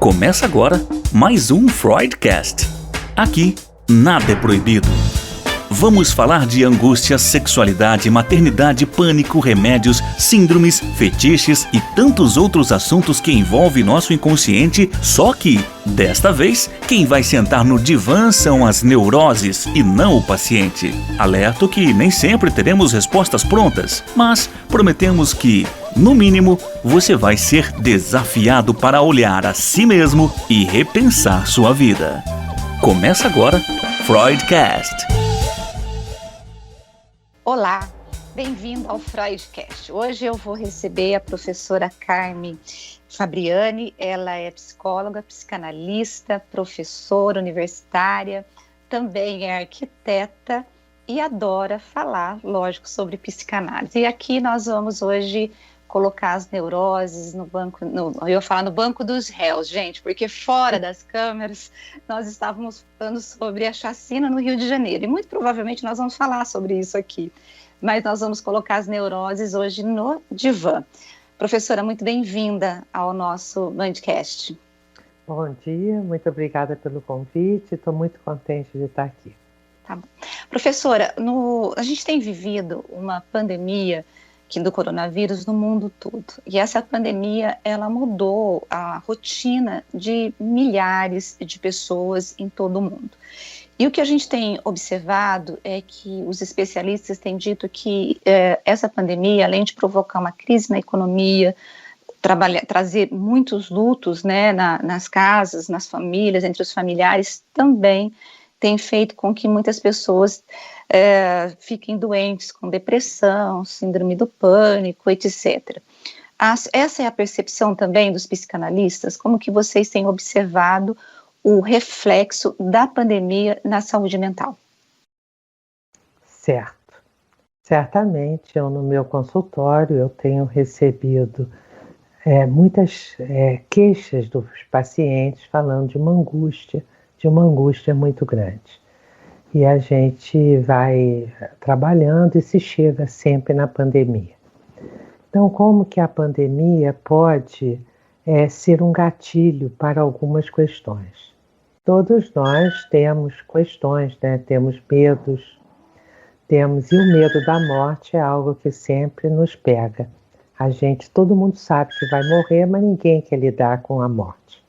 Começa agora mais um Freudcast. Aqui, nada é proibido. Vamos falar de angústia, sexualidade, maternidade, pânico, remédios, síndromes, fetiches e tantos outros assuntos que envolvem nosso inconsciente, só que, desta vez, quem vai sentar no divã são as neuroses e não o paciente. Alerto que nem sempre teremos respostas prontas, mas prometemos que, no mínimo, você vai ser desafiado para olhar a si mesmo e repensar sua vida. Começa agora, Freudcast. Olá, bem-vindo ao Freudcast. Hoje eu vou receber a professora Carmen Fabriani. Ela é psicóloga, psicanalista, professora universitária, também é arquiteta e adora falar, lógico, sobre psicanálise. E aqui nós vamos hoje colocar as neuroses no banco, eu ia falar no banco dos réus, gente, porque fora das câmeras nós estávamos falando sobre a chacina no Rio de Janeiro, e muito provavelmente nós vamos falar sobre isso aqui, mas nós vamos colocar as neuroses hoje no divã. Professora, muito bem-vinda ao nosso podcast. Bom dia, muito obrigada pelo convite, estou muito contente de estar aqui. Tá bom. Professora, a gente tem vivido uma pandemia do coronavírus no mundo todo. E essa pandemia, ela mudou a rotina de milhares de pessoas em todo o mundo. E o que a gente tem observado é que os especialistas têm dito que essa pandemia, além de provocar uma crise na economia, trazer muitos lutos, né, nas casas, nas famílias, entre os familiares, também tem feito com que muitas pessoas fiquem doentes com depressão, síndrome do pânico, etc. Essa é a percepção também dos psicanalistas? Como que vocês têm observado o reflexo da pandemia na saúde mental? Certo. Certamente, no meu consultório, eu tenho recebido muitas queixas dos pacientes falando de uma angústia muito grande. E a gente vai trabalhando e se chega sempre na pandemia. Então, como que a pandemia pode ser um gatilho para algumas questões? Todos nós temos questões, né? Temos medos, e o medo da morte é algo que sempre nos pega. Todo mundo sabe que vai morrer, mas ninguém quer lidar com a morte.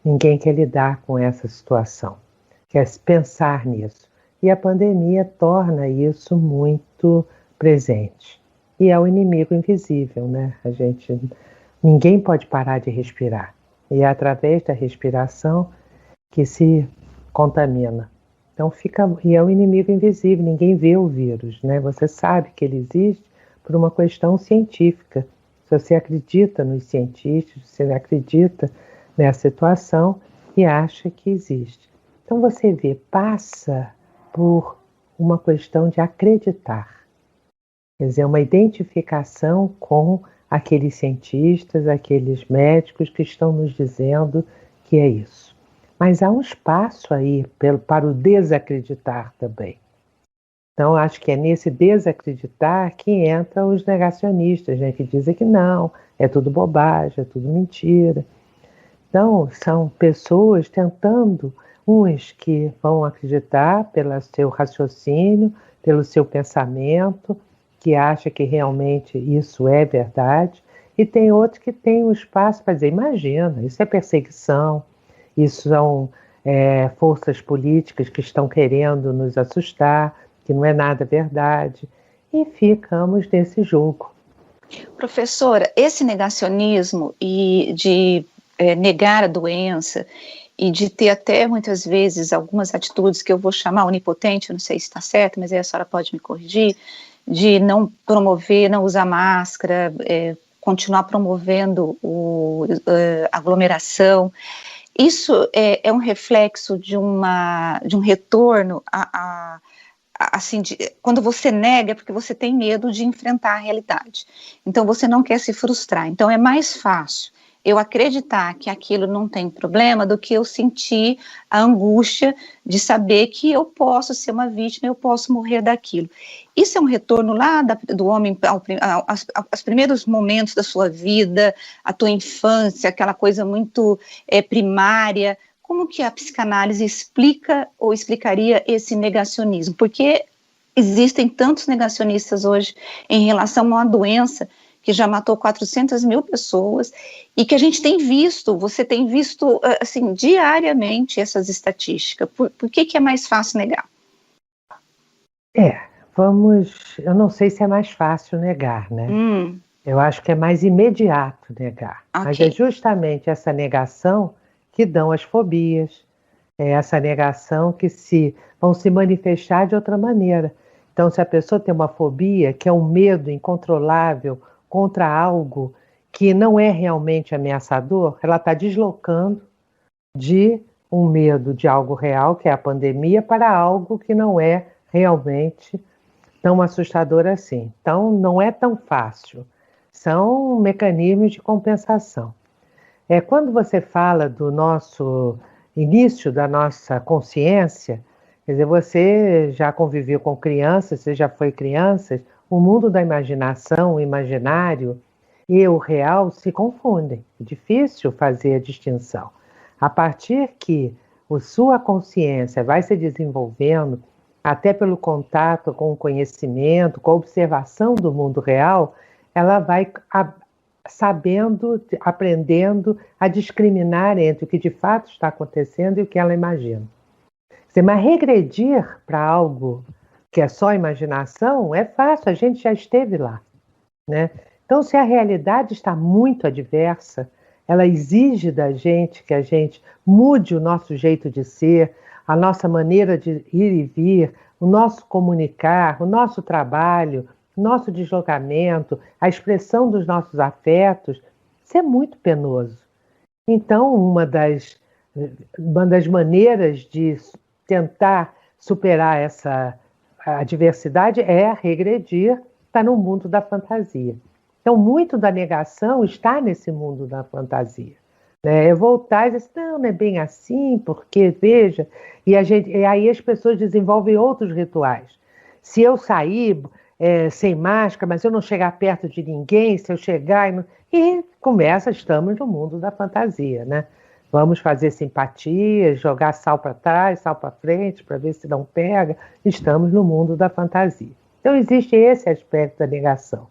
Ninguém quer lidar com essa situação, quer pensar nisso. E a pandemia torna isso muito presente. E é o inimigo invisível, né? Ninguém pode parar de respirar. E é através da respiração que se contamina. Então e é o inimigo invisível, ninguém vê o vírus, né? Você sabe que ele existe por uma questão científica. Se você acredita nos cientistas, você acredita nessa situação e acha que existe. Então você passa por uma questão de acreditar. Quer dizer, uma identificação com aqueles cientistas, aqueles médicos que estão nos dizendo que é isso. Mas há um espaço aí para o desacreditar também. Então, acho que é nesse desacreditar que entram os negacionistas, né, que dizem que não, é tudo bobagem, é tudo mentira. Então, são pessoas tentando, uns que vão acreditar pelo seu raciocínio, pelo seu pensamento, que acha que realmente isso é verdade, e tem outros que têm um espaço para dizer, imagina, isso é perseguição, isso são forças políticas que estão querendo nos assustar, que não é nada verdade, e ficamos nesse jogo. Professora, esse negacionismo e de negar a doença e de ter até muitas vezes algumas atitudes que eu vou chamar onipotente, eu não sei se está certo, mas aí a senhora pode me corrigir, de não promover, não usar máscara, continuar promovendo a aglomeração. Isso é um reflexo de um retorno assim, quando você nega é porque você tem medo de enfrentar a realidade. Então você não quer se frustrar. Então é mais fácil eu acreditar que aquilo não tem problema do que eu sentir a angústia de saber que eu posso ser uma vítima, eu posso morrer daquilo. Isso é um retorno lá do homem aos primeiros momentos da sua vida, a tua infância, aquela coisa muito primária. Como que a psicanálise explica ou explicaria esse negacionismo? Porque existem tantos negacionistas hoje em relação a uma doença que já matou 400 mil pessoas e que a gente tem visto, você tem visto, assim, diariamente essas estatísticas. Por que é mais fácil negar? Eu não sei se é mais fácil negar, né? Eu acho que é mais imediato negar. Okay. Mas é justamente essa negação que dão as fobias, é essa negação que vão se manifestar de outra maneira. Então, se a pessoa tem uma fobia, que é um medo incontrolável contra algo que não é realmente ameaçador, ela está deslocando de um medo de algo real, que é a pandemia, para algo que não é realmente tão assustador assim. Então, não é tão fácil. São mecanismos de compensação. Quando você fala do nosso início da nossa consciência, quer dizer, você já conviveu com crianças, você já foi criança, o mundo da imaginação, o imaginário e o real se confundem. É difícil fazer a distinção. A partir que a sua consciência vai se desenvolvendo, até pelo contato com o conhecimento, com a observação do mundo real, ela vai sabendo, aprendendo a discriminar entre o que de fato está acontecendo e o que ela imagina. Mas regredir para algo que é só imaginação é fácil, a gente já esteve lá, né? Então, se a realidade está muito adversa, ela exige da gente que a gente mude o nosso jeito de ser, a nossa maneira de ir e vir, o nosso comunicar, o nosso trabalho, o nosso deslocamento, a expressão dos nossos afetos. Isso é muito penoso. Então, uma das maneiras de tentar superar essa adversidade é regredir, está no mundo da fantasia. Então, muito da negação está nesse mundo da fantasia. É voltar e dizer, não é bem assim, porque, veja, e aí as pessoas desenvolvem outros rituais. Se eu sair sem máscara, mas eu não chegar perto de ninguém, se eu chegar... E estamos no mundo da fantasia, né? Vamos fazer simpatia, jogar sal para trás, sal para frente, para ver se não pega. Estamos no mundo da fantasia. Então, existe esse aspecto da negação,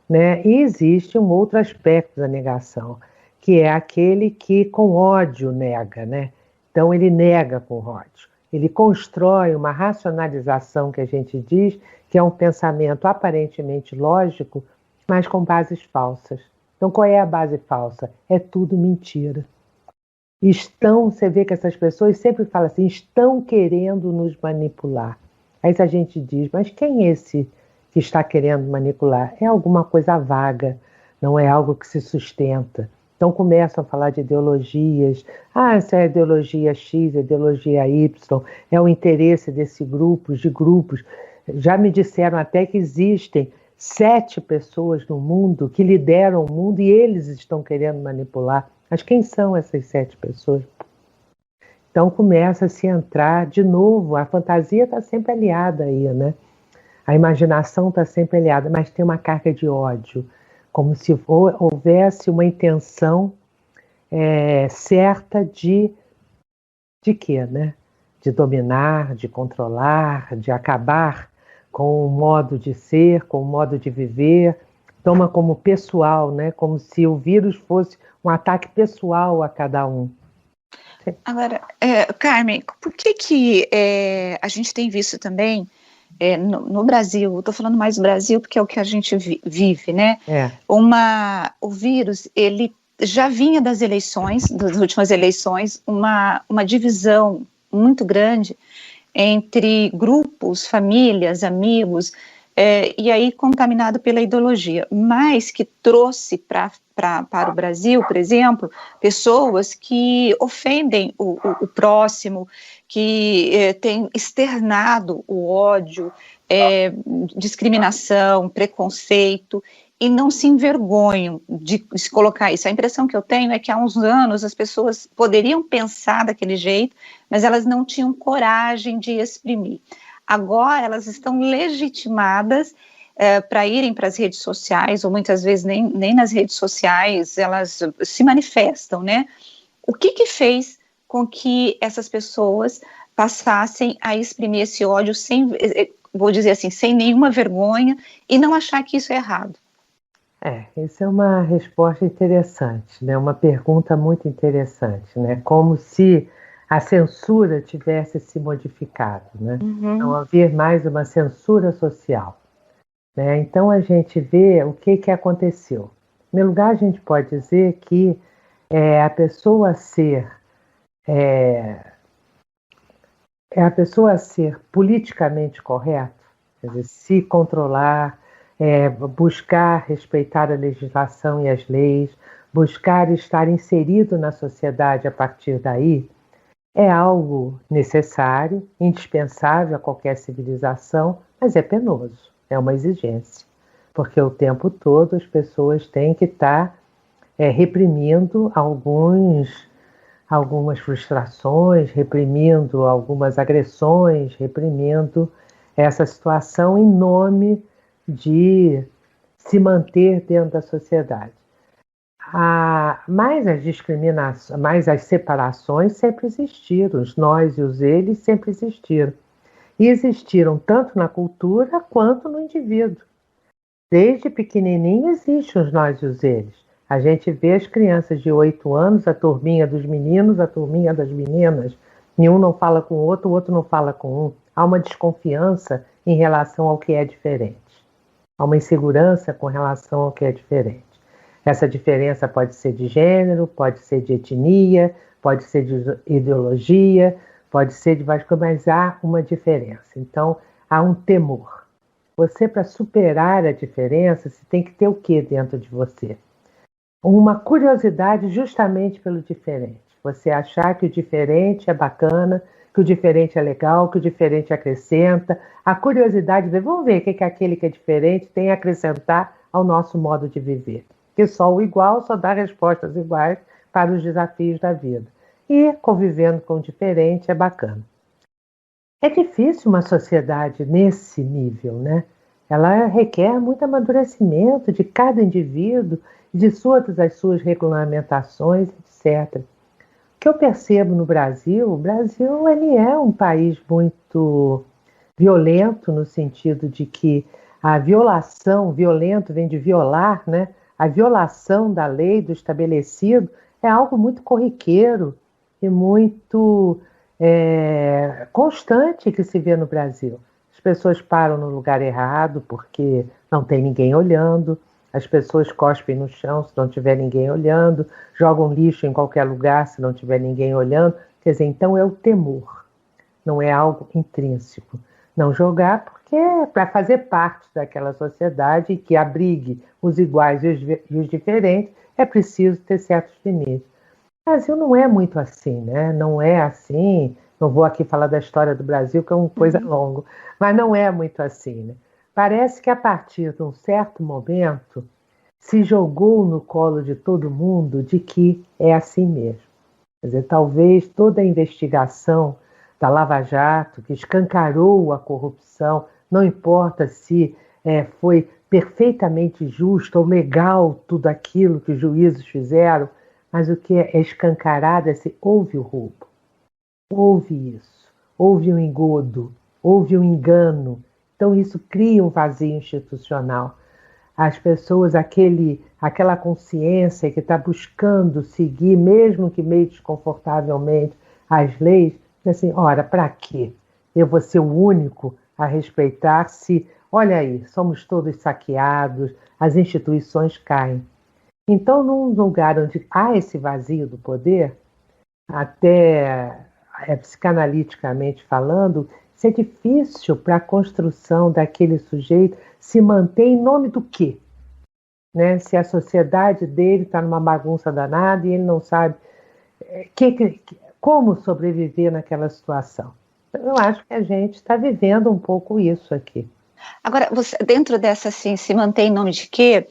né? E existe um outro aspecto da negação, que é aquele que com ódio nega, né? Então, ele nega com ódio. Ele constrói uma racionalização que a gente diz que é um pensamento aparentemente lógico, mas com bases falsas. Então, qual é a base falsa? É tudo mentira. Você vê que essas pessoas sempre falam assim, estão querendo nos manipular. Aí a gente diz, mas quem é esse que está querendo manipular? É alguma coisa vaga, não é algo que se sustenta. Então começam a falar de ideologias, essa é a ideologia X, a ideologia Y, é o interesse de grupos. Já me disseram até que existem 7 pessoas no mundo que lideram o mundo e eles estão querendo manipular. Mas quem são essas 7 pessoas? Então começa a se entrar de novo, a fantasia está sempre aliada aí, né? A imaginação está sempre aliada, mas tem uma carga de ódio, como se houvesse uma intenção certa de quê, né? De dominar, de controlar, de acabar com o modo de ser, com o modo de viver. Toma como pessoal, né? Como se o vírus fosse um ataque pessoal a cada um. Agora, Carmen, por que a gente tem visto também no Brasil, estou falando mais do Brasil porque é o que a gente vive, né? O vírus, ele já vinha das últimas eleições, uma divisão muito grande entre grupos, famílias, amigos, e aí contaminado pela ideologia, mas que trouxe para o Brasil, por exemplo, pessoas que ofendem o próximo, que têm externado o ódio, discriminação, preconceito, e não se envergonham de se colocar isso. A impressão que eu tenho é que há uns anos as pessoas poderiam pensar daquele jeito, mas elas não tinham coragem de exprimir. agora elas estão legitimadas para irem para as redes sociais, ou muitas vezes nem nas redes sociais elas se manifestam, né? O que fez com que essas pessoas passassem a exprimir esse ódio sem, vou dizer assim, sem nenhuma vergonha e não achar que isso é errado? Essa é uma resposta interessante, né? Uma pergunta muito interessante, né? Como se a censura tivesse se modificado, né? Não haver mais uma censura social, né? Então a gente vê o que aconteceu. Em primeiro lugar, a gente pode dizer que a pessoa ser politicamente correta, quer dizer, se controlar, buscar respeitar a legislação e as leis, buscar estar inserido na sociedade a partir daí, é algo necessário, indispensável a qualquer civilização, mas é penoso, é uma exigência, porque o tempo todo as pessoas têm que estar reprimindo algumas frustrações, reprimindo algumas agressões, reprimindo essa situação em nome de se manter dentro da sociedade. Mas as discriminações, mas as separações sempre existiram, os nós e os eles sempre existiram. E existiram tanto na cultura quanto no indivíduo. Desde pequenininho existem os nós e os eles. A gente vê as crianças de 8 anos, a turminha dos meninos, a turminha das meninas, nenhum não fala com o outro não fala com um. Há uma desconfiança em relação ao que é diferente. Há uma insegurança com relação ao que é diferente. Essa diferença pode ser de gênero, pode ser de etnia, pode ser de ideologia, pode ser de várias coisas, mas há uma diferença. Então, há um temor. Você, para superar a diferença, você tem que ter o que dentro de você? Uma curiosidade justamente pelo diferente. Você achar que o diferente é bacana, que o diferente é legal, que o diferente acrescenta. A curiosidade de vamos ver o que aquele que é diferente tem a acrescentar ao nosso modo de viver. Que só o igual só dá respostas iguais para os desafios da vida. E convivendo com o diferente é bacana. É difícil uma sociedade nesse nível, né? Ela requer muito amadurecimento de cada indivíduo, de todas as suas regulamentações, etc. O que eu percebo no Brasil, o Brasil ele é um país muito violento no sentido de que a violação, violento vem de violar, né? A violação da lei, do estabelecido, é algo muito corriqueiro e muito constante que se vê no Brasil. As pessoas param no lugar errado porque não tem ninguém olhando, as pessoas cospem no chão se não tiver ninguém olhando, jogam lixo em qualquer lugar se não tiver ninguém olhando. Quer dizer, então é o temor, não é algo intrínseco. Não jogar porque é para fazer parte daquela sociedade que abrigue os iguais e os diferentes, é preciso ter certos limites. O Brasil não é muito assim, né? Não é assim, não vou aqui falar da história do Brasil, que é uma coisa longa, mas não é muito assim, né? Parece que a partir de um certo momento se jogou no colo de todo mundo de que é assim mesmo. Quer dizer, talvez toda a investigação da Lava Jato, que escancarou a corrupção, não importa se foi perfeitamente justo ou legal tudo aquilo que os juízes fizeram, mas o que é escancarado é se houve o roubo, houve isso, houve um engodo, houve um engano. Então isso cria um vazio institucional. As pessoas, aquela consciência que está buscando seguir, mesmo que meio desconfortavelmente, as leis, assim, ora, para quê? Eu vou ser o único a respeitar se, olha aí, somos todos saqueados, as instituições caem. Então, num lugar onde há esse vazio do poder, até psicanaliticamente falando, isso é difícil para a construção daquele sujeito se manter em nome do quê? Né? Se a sociedade dele está numa bagunça danada e ele não sabe como sobreviver naquela situação. Eu acho que a gente está vivendo um pouco isso aqui. Agora, você, dentro dessa, assim, se mantém em nome de quê?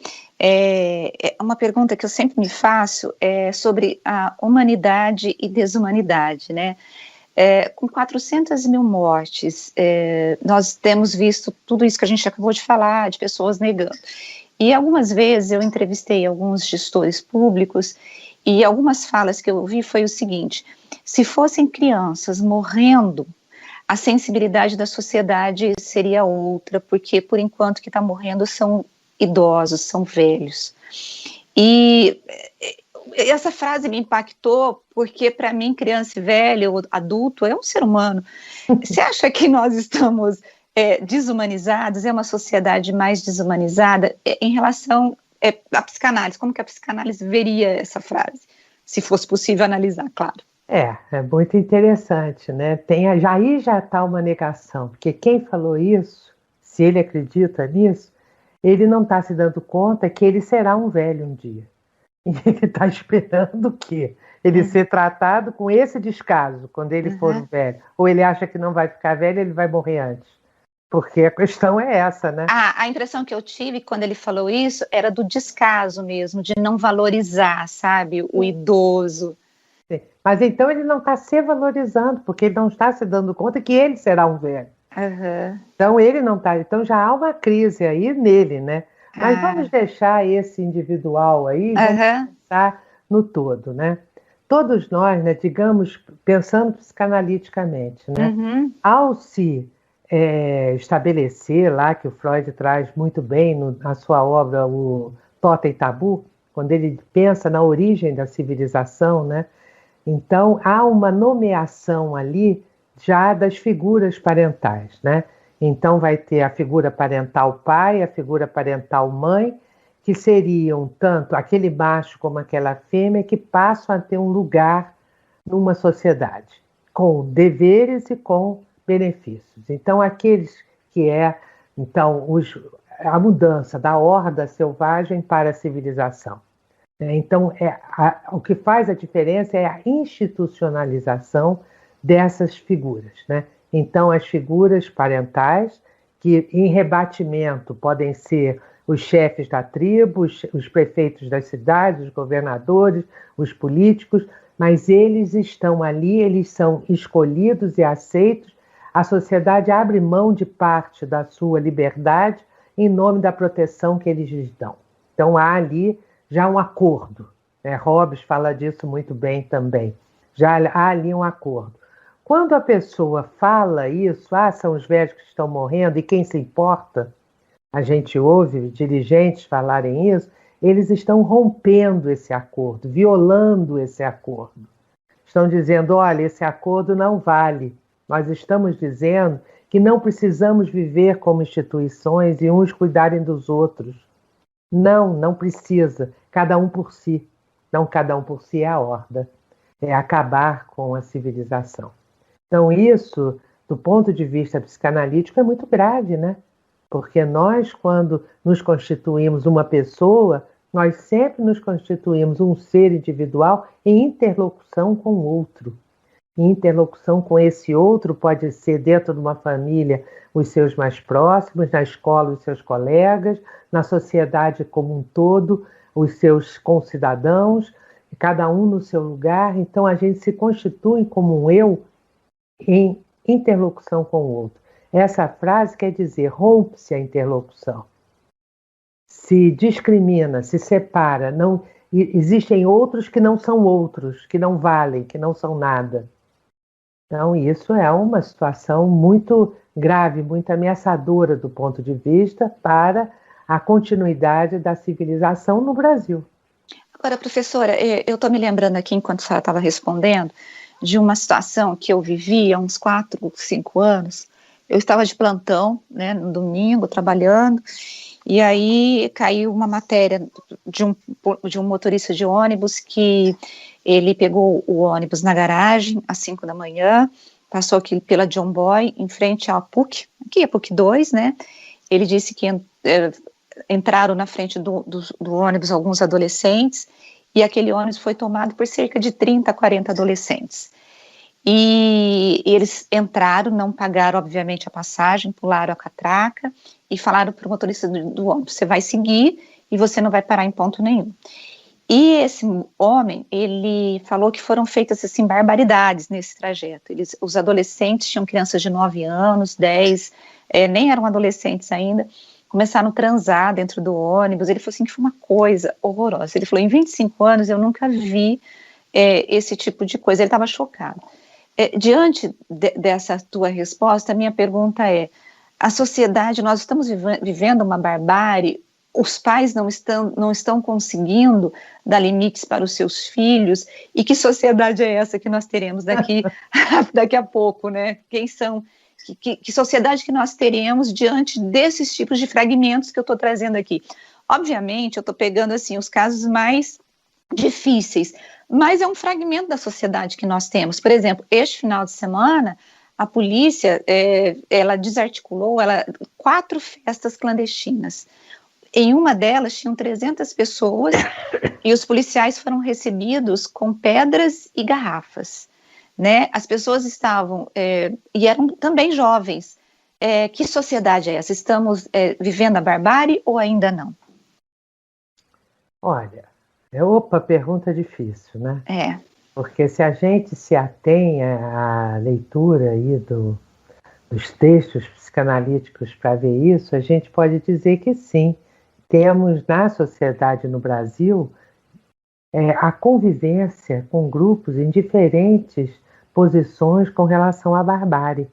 Uma pergunta que eu sempre me faço é sobre a humanidade e desumanidade, né? Com 400 mil mortes, nós temos visto tudo isso que a gente acabou de falar, de pessoas negando. E algumas vezes eu entrevistei alguns gestores públicos e algumas falas que eu ouvi foi o seguinte: se fossem crianças morrendo, a sensibilidade da sociedade seria outra, porque por enquanto que está morrendo são idosos, são velhos. E essa frase me impactou, porque para mim criança e velho, adulto, é um ser humano. Você acha que nós estamos desumanizados, é uma sociedade mais desumanizada em relação à psicanálise? Como que a psicanálise veria essa frase, se fosse possível analisar, claro? É muito interessante, né? Aí já está uma negação, porque quem falou isso, se ele acredita nisso, ele não está se dando conta que ele será um velho um dia. E ele está esperando o quê? Ele ser tratado com esse descaso quando ele for velho. Ou ele acha que não vai ficar velho, ele vai morrer antes. Porque a questão é essa, né? A impressão que eu tive quando ele falou isso era do descaso mesmo, de não valorizar, sabe, o idoso. Sim. Mas então ele não está se valorizando, porque ele não está se dando conta que ele será um velho. Então ele não está. Então já há uma crise aí nele, né? Mas vamos deixar esse individual aí, vamos pensar no todo, né? Todos nós, né, digamos, pensando psicanaliticamente, né? Ao se estabelecer lá, que o Freud traz muito bem na sua obra, o Totem e Tabu, quando ele pensa na origem da civilização, né? Então há uma nomeação ali já das figuras parentais, né? Então vai ter a figura parental pai, a figura parental mãe, que seriam tanto aquele macho como aquela fêmea que passam a ter um lugar numa sociedade, com deveres e com benefícios. Então aqueles que a mudança da horda selvagem para a civilização. Então o que faz a diferença é a institucionalização dessas figuras, né? Então, as figuras parentais, que em rebatimento podem ser os chefes da tribo, os prefeitos das cidades, os governadores, os políticos, mas eles estão ali, eles são escolhidos e aceitos. A sociedade abre mão de parte da sua liberdade em nome da proteção que eles lhes dão. Então, há ali já um acordo, né? Hobbes fala disso muito bem também. Já há ali um acordo. Quando a pessoa fala isso, são os velhos que estão morrendo e quem se importa, a gente ouve dirigentes falarem isso, eles estão rompendo esse acordo, violando esse acordo. Estão dizendo, olha, esse acordo não vale. Nós estamos dizendo que não precisamos viver como instituições e uns cuidarem dos outros. Não precisa. Cada um por si. Não, cada um por si é a horda. É acabar com a civilização. Então, isso, do ponto de vista psicanalítico, é muito grave, né? Porque nós, quando nos constituímos uma pessoa, nós sempre nos constituímos um ser individual em interlocução com o outro. Em interlocução com esse outro pode ser dentro de uma família os seus mais próximos, na escola os seus colegas, na sociedade como um todo, os seus concidadãos, cada um no seu lugar. Então, a gente se constitui como um eu em interlocução com o outro. Essa frase quer dizer, rompe-se a interlocução. Se discrimina, se separa. Existem outros que não são outros, que não valem, que não são nada. Então, isso é uma situação muito grave, muito ameaçadora do ponto de vista para a continuidade da civilização no Brasil. Agora, professora, eu estou me lembrando aqui, enquanto a senhora estava respondendo, de uma situação que eu vivi há uns 4, 5 anos. Eu estava de plantão, né, no domingo, trabalhando, e aí caiu uma matéria de um motorista de ônibus que ele pegou o ônibus na garagem às 5 da manhã, passou aqui pela John Boy, em frente à PUC, aqui a PUC 2, né? Ele disse que entraram na frente do ônibus alguns adolescentes, e aquele ônibus foi tomado por cerca de 30 a 40 adolescentes. E eles entraram, não pagaram, obviamente, a passagem, pularam a catraca e falaram para o motorista do ônibus, você vai seguir e você não vai parar em ponto nenhum. E esse homem, ele falou que foram feitas, assim, barbaridades nesse trajeto. Os adolescentes tinham crianças de 9 anos, 10, nem eram adolescentes ainda, começaram a transar dentro do ônibus. Ele falou assim que foi uma coisa horrorosa. Ele falou, em 25 anos eu nunca vi esse tipo de coisa. Ele estava chocado. Diante dessa tua resposta, a minha pergunta é, a sociedade, nós estamos vivendo uma barbárie, os pais não estão conseguindo dar limites para os seus filhos, e que sociedade é essa que nós teremos daqui a pouco, né? Que sociedade que nós teremos diante desses tipos de fragmentos que eu estou trazendo aqui? Obviamente, eu estou pegando, assim, os casos mais difíceis, mas é um fragmento da sociedade que nós temos. Por exemplo, este final de semana, a polícia, ela desarticulou 4 festas clandestinas. Em uma delas, tinham 300 pessoas e os policiais foram recebidos com pedras e garrafas, né? As pessoas estavam, e eram também jovens. Que sociedade é essa? Estamos vivendo a barbárie ou ainda não? Olha, pergunta difícil, né? Porque se a gente se atém à leitura aí dos textos psicanalíticos para ver isso, a gente pode dizer que sim, temos na sociedade no Brasil a convivência com grupos em diferentes posições com relação à barbárie.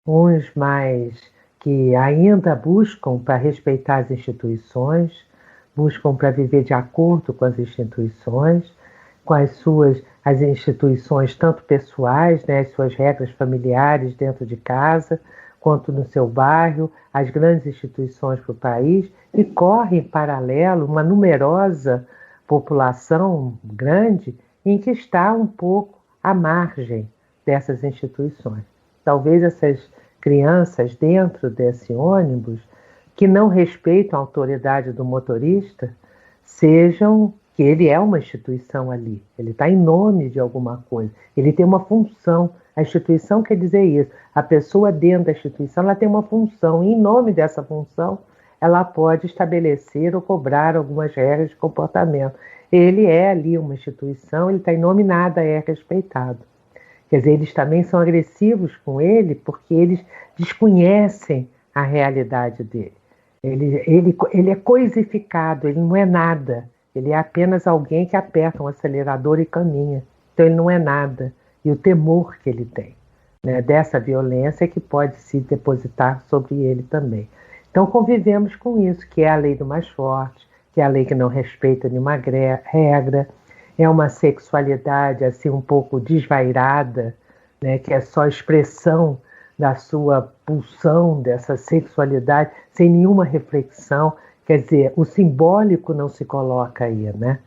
Uns mais que ainda buscam para respeitar as instituições, buscam para viver de acordo com as instituições, com as instituições tanto pessoais, né, as suas regras familiares dentro de casa, quanto no seu bairro, as grandes instituições para o país, e corre em paralelo uma numerosa população grande em que está um pouco à margem dessas instituições. Talvez essas crianças dentro desse ônibus, que não respeitam a autoridade do motorista, sejam que ele é uma instituição ali, ele está em nome de alguma coisa, ele tem uma função. A instituição quer dizer isso, a pessoa dentro da instituição ela tem uma função, e em nome dessa função ela pode estabelecer ou cobrar algumas regras de comportamento. Ele é ali uma instituição, ele está em nome, nada é respeitado. Quer dizer, eles também são agressivos com ele porque eles desconhecem a realidade dele. Ele é coisificado, ele não é nada. Ele é apenas alguém que aperta um acelerador e caminha. Então ele não é nada. E o temor que ele tem, né, dessa violência que pode se depositar sobre ele também. Então convivemos com isso, que é a lei do mais forte, que é a lei que não respeita nenhuma regra, é uma sexualidade assim um pouco desvairada, né, que é só expressão da sua pulsão, dessa sexualidade, sem nenhuma reflexão. Quer dizer, o simbólico não se coloca aí, né?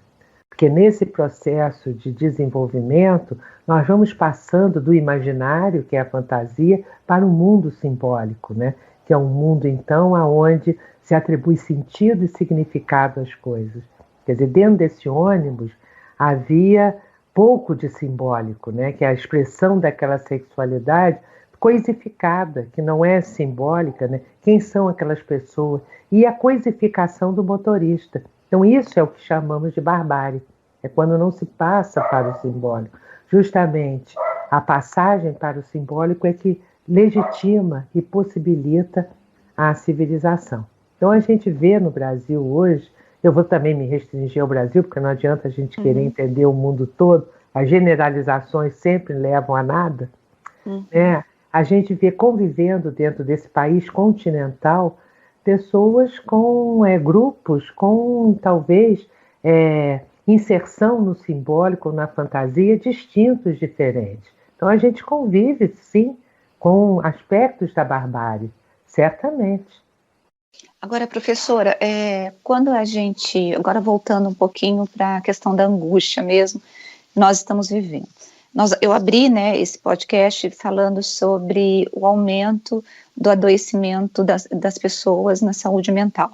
Porque nesse processo de desenvolvimento, nós vamos passando do imaginário, que é a fantasia, para o mundo simbólico, né? Que é um mundo, então, onde se atribui sentido e significado às coisas. Quer dizer, dentro desse ônibus havia pouco de simbólico, né? Que é a expressão daquela sexualidade coisificada, que não é simbólica, né? Quem são aquelas pessoas? E a coisificação do motorista. Então isso é o que chamamos de barbárie, é quando não se passa para o simbólico. Justamente a passagem para o simbólico é que legitima e possibilita a civilização. Então a gente vê no Brasil hoje, eu vou também me restringir ao Brasil, porque não adianta a gente querer entender o mundo todo, as generalizações sempre levam a nada, né? A gente vê convivendo dentro desse país continental pessoas com grupos com talvez inserção no simbólico, na fantasia, distintos, diferentes. Então a gente convive, sim, com aspectos da barbárie, certamente. Agora, professora, quando a gente, agora voltando um pouquinho para a questão da angústia mesmo, nós estamos vivendo. Eu abri, né, esse podcast falando sobre o aumento do adoecimento das pessoas na saúde mental.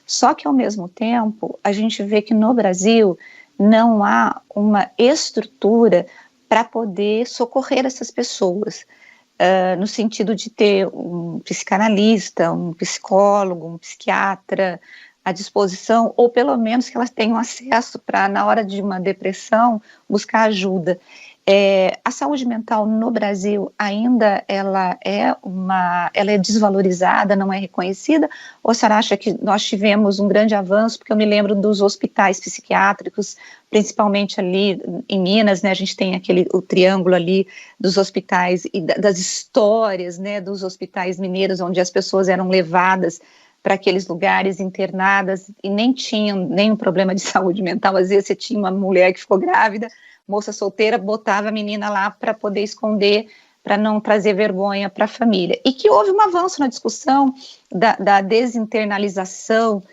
Só que, ao mesmo tempo, a gente vê que no Brasil não há uma estrutura para poder socorrer essas pessoas, no sentido de ter um psicanalista, um psicólogo, um psiquiatra, à disposição, ou pelo menos que elas tenham acesso para, na hora de uma depressão, buscar ajuda. A saúde mental no Brasil ainda ela é desvalorizada, não é reconhecida, ou a senhora acha que nós tivemos um grande avanço? Porque eu me lembro dos hospitais psiquiátricos, principalmente ali em Minas, né, a gente tem o triângulo ali dos hospitais e das histórias, né, dos hospitais mineiros, onde as pessoas eram levadas para aqueles lugares, internadas, e nem tinham nenhum problema de saúde mental. Às vezes você tinha uma mulher que ficou grávida, moça solteira, botava a menina lá para poder esconder, para não trazer vergonha para a família. E que houve um avanço na discussão da desinternalização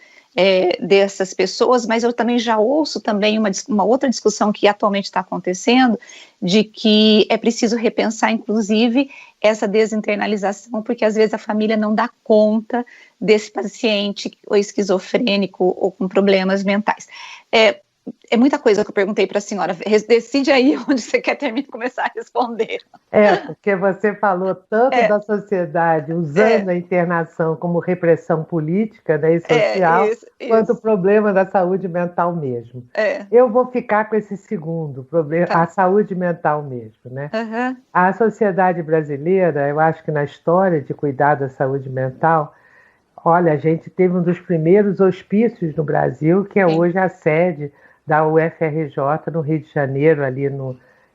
dessas pessoas, mas eu também já ouço também uma outra discussão que atualmente está acontecendo, de que é preciso repensar, inclusive, essa desinternalização, porque às vezes a família não dá conta desse paciente ou esquizofrênico ou com problemas mentais. É muita coisa que eu perguntei para a senhora. Decide aí onde você quer começar a responder. Porque você falou tanto da sociedade usando a internação como repressão política, né, e social, quanto o problema da saúde mental mesmo. Eu vou ficar com esse segundo problema, a saúde mental mesmo, né? Uhum. A sociedade brasileira, eu acho que na história de cuidar da saúde mental, olha, a gente teve um dos primeiros hospícios no Brasil, que é hoje a sede da UFRJ no Rio de Janeiro,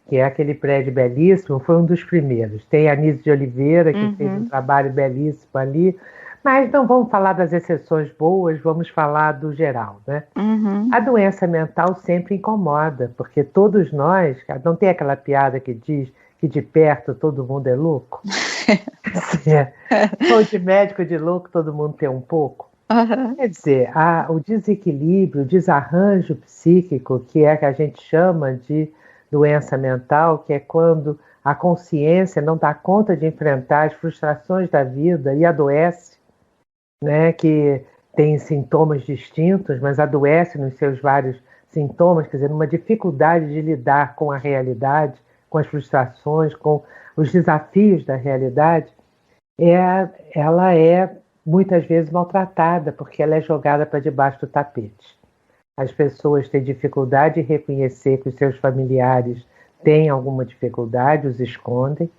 que é aquele prédio belíssimo, foi um dos primeiros. Tem a Anísio de Oliveira, que fez um trabalho belíssimo ali, mas não vamos falar das exceções boas, vamos falar do geral, né? Uhum. A doença mental sempre incomoda, porque todos nós, não tem aquela piada que diz que de perto todo mundo é louco? Ou de médico de louco todo mundo tem um pouco? Uhum. Quer dizer, o desequilíbrio, o desarranjo psíquico, que a gente chama de doença mental, que é quando a consciência não dá conta de enfrentar as frustrações da vida e adoece, né, que tem sintomas distintos, mas adoece nos seus vários sintomas, quer dizer, numa dificuldade de lidar com a realidade, com as frustrações, com os desafios da realidade, ela é muitas vezes maltratada, porque ela é jogada para debaixo do tapete. As pessoas têm dificuldade em reconhecer que os seus familiares têm alguma dificuldade, os escondem,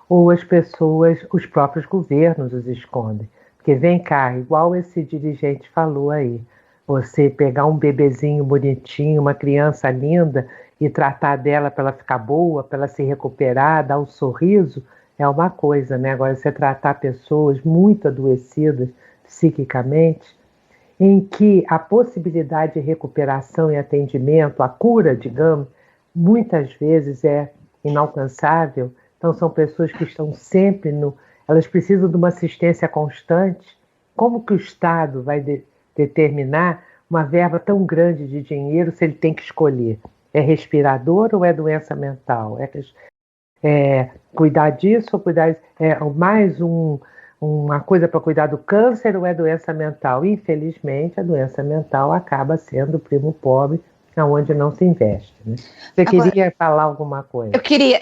ou os próprios governos os escondem. Porque vem cá, igual esse dirigente falou aí, você pegar um bebezinho bonitinho, uma criança linda, e tratar dela para ela ficar boa, para ela se recuperar, dar um sorriso, é uma coisa, né? Agora, você tratar pessoas muito adoecidas psiquicamente, em que a possibilidade de recuperação e atendimento, a cura, digamos, muitas vezes é inalcançável. Então, são pessoas que estão sempre elas precisam de uma assistência constante. Como que o Estado vai determinar uma verba tão grande de dinheiro se ele tem que escolher? É respirador ou é doença mental? Cuidar disso ou cuidar mais uma coisa para cuidar do câncer ou é doença mental? Infelizmente, a doença mental acaba sendo o primo pobre, onde não se investe, né? Você queria falar alguma coisa? Eu queria,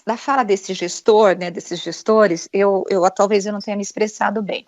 da fala desse gestor, né, desses gestores, talvez eu não tenha me expressado bem.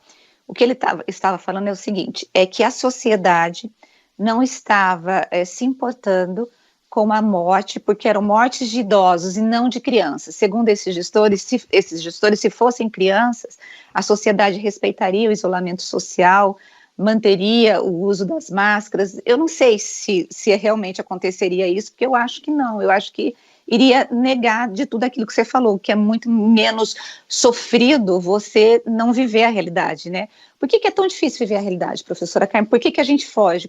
O que ele estava falando é o seguinte, é que a sociedade não estava se importando com a morte, porque eram mortes de idosos e não de crianças. Segundo esses gestores, se fossem crianças, a sociedade respeitaria o isolamento social, manteria o uso das máscaras. Eu não sei se realmente aconteceria isso, porque eu acho que não. Eu acho que iria negar de tudo aquilo que você falou, que é muito menos sofrido você não viver a realidade, né? Por que é tão difícil viver a realidade, professora Carmen? Por que a gente foge?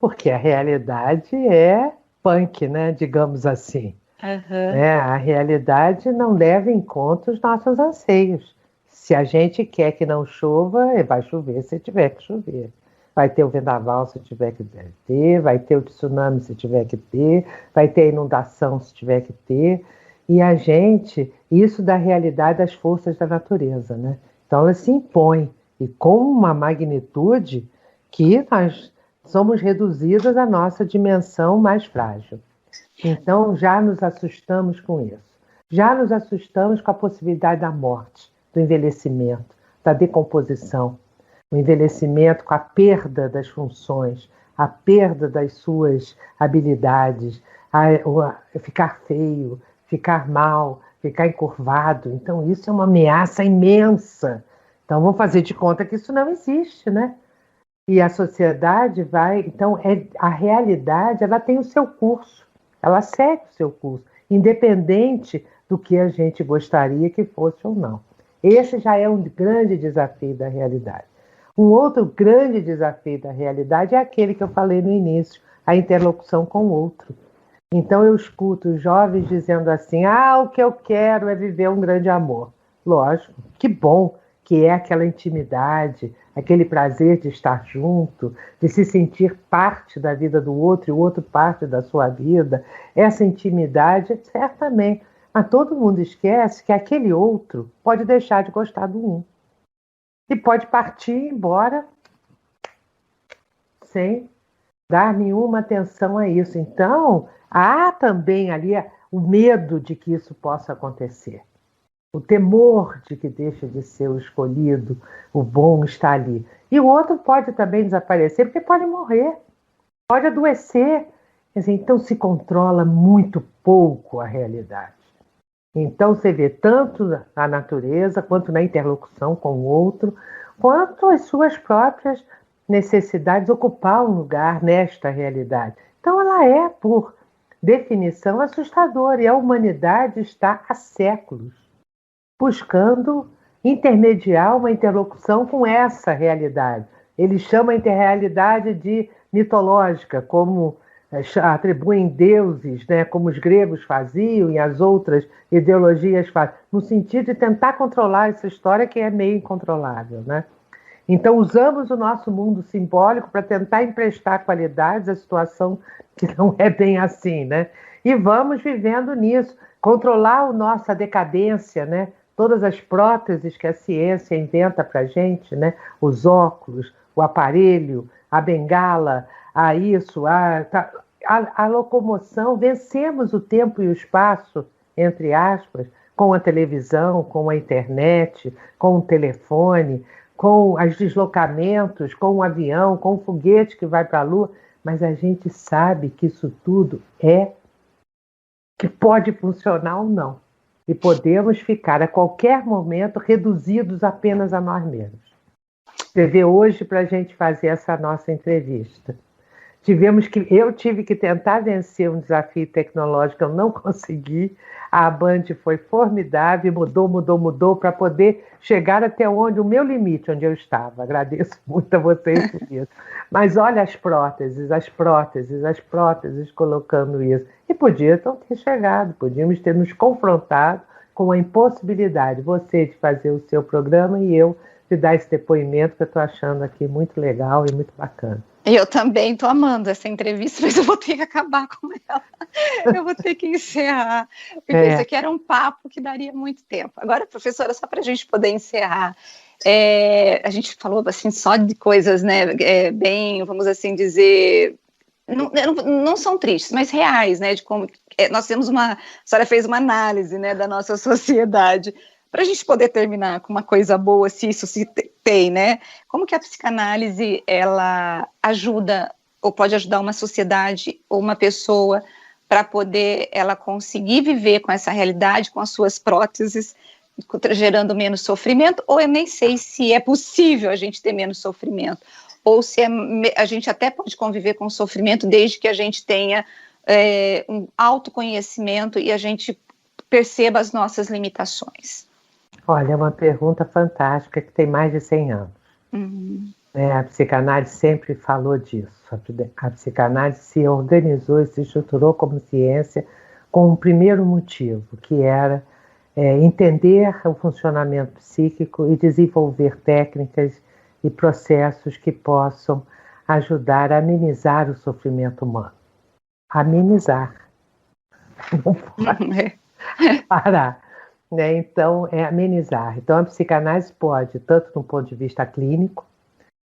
Porque a realidade é punk, né? Digamos assim. Uhum. A realidade não leva em conta os nossos anseios. Se a gente quer que não chova, vai chover se tiver que chover. Vai ter o vendaval se tiver que ter, vai ter o tsunami se tiver que ter, vai ter a inundação se tiver que ter. E isso da realidade das forças da natureza, né? Então ela se impõe, e com uma magnitude que nós somos reduzidas à nossa dimensão mais frágil. Então já nos assustamos com isso. Já nos assustamos com a possibilidade da morte, do envelhecimento, da decomposição. O envelhecimento com a perda das funções, a perda das suas habilidades, ficar feio, ficar mal, ficar encurvado. Então, isso é uma ameaça imensa. Então, vamos fazer de conta que isso não existe, né? E a sociedade vai... Então, a realidade, ela tem o seu curso, ela segue o seu curso, independente do que a gente gostaria que fosse ou não. Esse já é um grande desafio da realidade. Um outro grande desafio da realidade é aquele que eu falei no início, a interlocução com o outro. Então eu escuto os jovens dizendo assim, o que eu quero é viver um grande amor. Lógico, que bom que é aquela intimidade, aquele prazer de estar junto, de se sentir parte da vida do outro e o outro parte da sua vida. Essa intimidade, certamente. Mas todo mundo esquece que aquele outro pode deixar de gostar do um. E pode partir embora sem dar nenhuma atenção a isso. Então, há também ali o medo de que isso possa acontecer. O temor de que deixe de ser o escolhido, o bom está ali. E o outro pode também desaparecer, porque pode morrer, pode adoecer. Então, se controla muito pouco a realidade. Então, você vê tanto na natureza, quanto na interlocução com o outro, quanto as suas próprias necessidades ocupar um lugar nesta realidade. Então, ela é, por definição, assustadora. E a humanidade está há séculos buscando intermediar uma interlocução com essa realidade. Ele chama a interrealidade de mitológica, como atribuem deuses, né, como os gregos faziam e as outras ideologias fazem, no sentido de tentar controlar essa história que é meio incontrolável, né? Então usamos o nosso mundo simbólico para tentar emprestar qualidades à situação que não é bem assim, né? E vamos vivendo nisso, controlar a nossa decadência, né? Todas as próteses que a ciência inventa para a gente, né? Os óculos, o aparelho, a bengala, a locomoção, vencemos o tempo e o espaço, entre aspas, com a televisão, com a internet, com o telefone, com os deslocamentos, com o avião, com o foguete que vai para a Lua, mas a gente sabe que isso tudo que pode funcionar ou não. E podemos ficar a qualquer momento reduzidos apenas a nós mesmos. Você vê hoje para a gente fazer essa nossa entrevista. Eu tive que tentar vencer um desafio tecnológico, eu não consegui. A Band foi formidável, mudou para poder chegar até o meu limite, onde eu estava. Agradeço muito a vocês por isso. Mas olha as próteses colocando isso. E podiam ter chegado, podíamos ter nos confrontado com a impossibilidade, você de fazer o seu programa e eu de dar esse depoimento que eu estou achando aqui muito legal e muito bacana. Eu também estou amando essa entrevista, mas eu vou ter que acabar com ela. Eu vou ter que encerrar, porque isso aqui era um papo que daria muito tempo. Agora, professora, só para a gente poder encerrar, a gente falou assim só de coisas, né, bem, vamos assim dizer, não são tristes, mas reais, né, de como nós temos a senhora fez uma análise, né, da nossa sociedade. Para a gente poder terminar com uma coisa boa, se isso se tem, né? Como que a psicanálise, ela ajuda, ou pode ajudar uma sociedade ou uma pessoa para poder ela conseguir viver com essa realidade, com as suas próteses, gerando menos sofrimento, ou eu nem sei se é possível a gente ter menos sofrimento, ou se a gente até pode conviver com o sofrimento desde que a gente tenha um autoconhecimento e a gente perceba as nossas limitações. Olha, é uma pergunta fantástica que tem mais de 100 anos. Uhum. A psicanálise sempre falou disso. A psicanálise se organizou e se estruturou como ciência com um primeiro motivo, que era entender o funcionamento psíquico e desenvolver técnicas e processos que possam ajudar a amenizar o sofrimento humano. Amenizar. Não pode parar. Então, amenizar. Então, a psicanálise pode, tanto do ponto de vista clínico,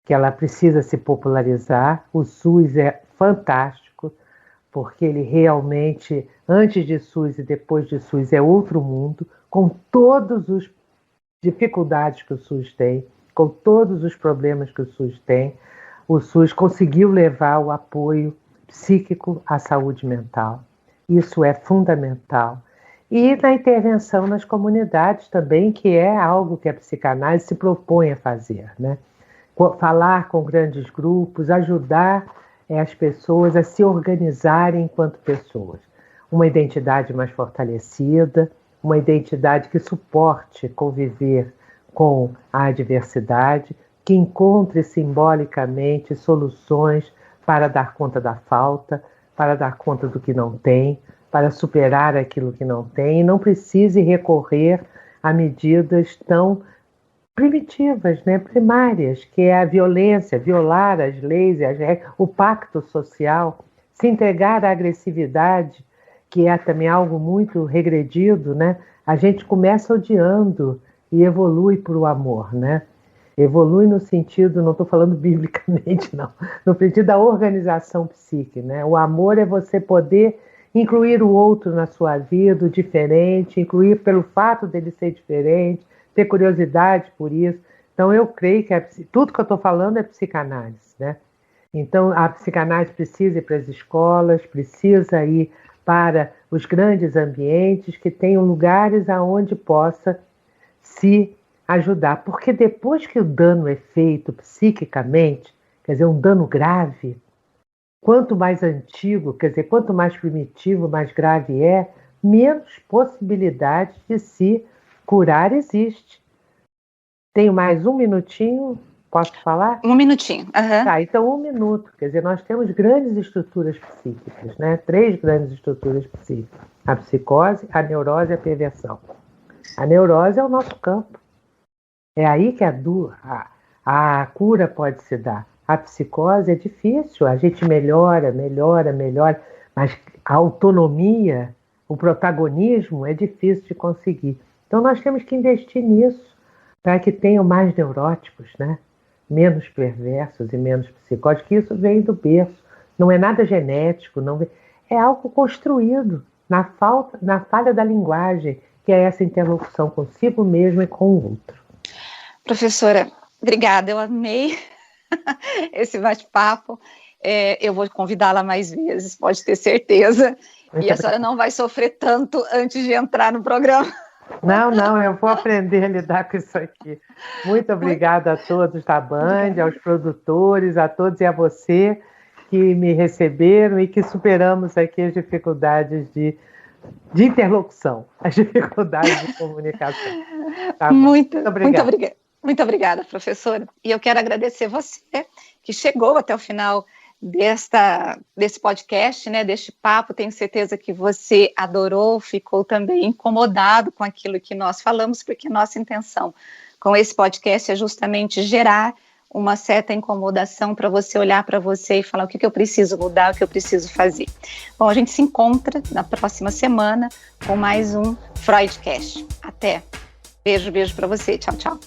que ela precisa se popularizar, o SUS é fantástico, porque ele realmente, antes de SUS e depois de SUS, é outro mundo, com todas as dificuldades que o SUS tem, com todos os problemas que o SUS tem, o SUS conseguiu levar o apoio psíquico à saúde mental. Isso é fundamental. E na intervenção nas comunidades também, que é algo que a psicanálise se propõe a fazer, né? Falar com grandes grupos, ajudar as pessoas a se organizarem enquanto pessoas. Uma identidade mais fortalecida, uma identidade que suporte conviver com a adversidade, que encontre simbolicamente soluções para dar conta da falta, para dar conta do que não tem, para superar aquilo que não tem, e não precise recorrer a medidas tão primitivas, né, primárias, que é a violência, violar as leis, o pacto social, se entregar à agressividade, que é também algo muito regredido, né? A gente começa odiando e evolui para o amor, né? Evolui no sentido, não estou falando biblicamente, não, no sentido da organização psíquica, né? O amor é você poder incluir o outro na sua vida, o diferente, incluir pelo fato dele ser diferente, ter curiosidade por isso. Então, eu creio que tudo que eu estou falando é psicanálise, né? Então, a psicanálise precisa ir para as escolas, precisa ir para os grandes ambientes, que tenham lugares aonde possa se ajudar. Porque depois que o dano é feito psiquicamente, quer dizer, um dano grave, quanto mais antigo, quer dizer, quanto mais primitivo, mais grave é, menos possibilidade de se curar existe. Tenho mais um minutinho, posso falar? Um minutinho. Uhum. Tá, então 1 minuto. Quer dizer, nós temos grandes estruturas psíquicas, né? 3 grandes estruturas psíquicas. A psicose, a neurose e a perversão. A neurose é o nosso campo. É aí que a cura pode se dar. A psicose é difícil, a gente melhora, mas a autonomia, o protagonismo é difícil de conseguir. Então nós temos que investir nisso, para que tenham mais neuróticos, né? Menos perversos e menos psicóticos, que isso vem do berço. Não é nada genético, é algo construído na falha da linguagem, que é essa interlocução consigo mesmo e com o outro. Professora, obrigada, eu amei esse bate-papo. Eu vou convidá-la mais vezes, pode ter certeza. E a senhora não vai sofrer tanto antes de entrar no programa. Não, eu vou aprender a lidar com isso aqui. Muito obrigada a todos da Band, aos produtores, a todos e a você que me receberam e que superamos aqui as dificuldades de interlocução, as dificuldades de comunicação. Tá muito obrigada. Muito obrigada, professora. E eu quero agradecer você que chegou até o final desse podcast, né, deste papo. Tenho certeza que você adorou, ficou também incomodado com aquilo que nós falamos, porque nossa intenção com esse podcast é justamente gerar uma certa incomodação para você olhar para você e falar o que eu preciso mudar, o que eu preciso fazer. Bom, a gente se encontra na próxima semana com mais um Freudcast. Até. Beijo para você. Tchau, tchau.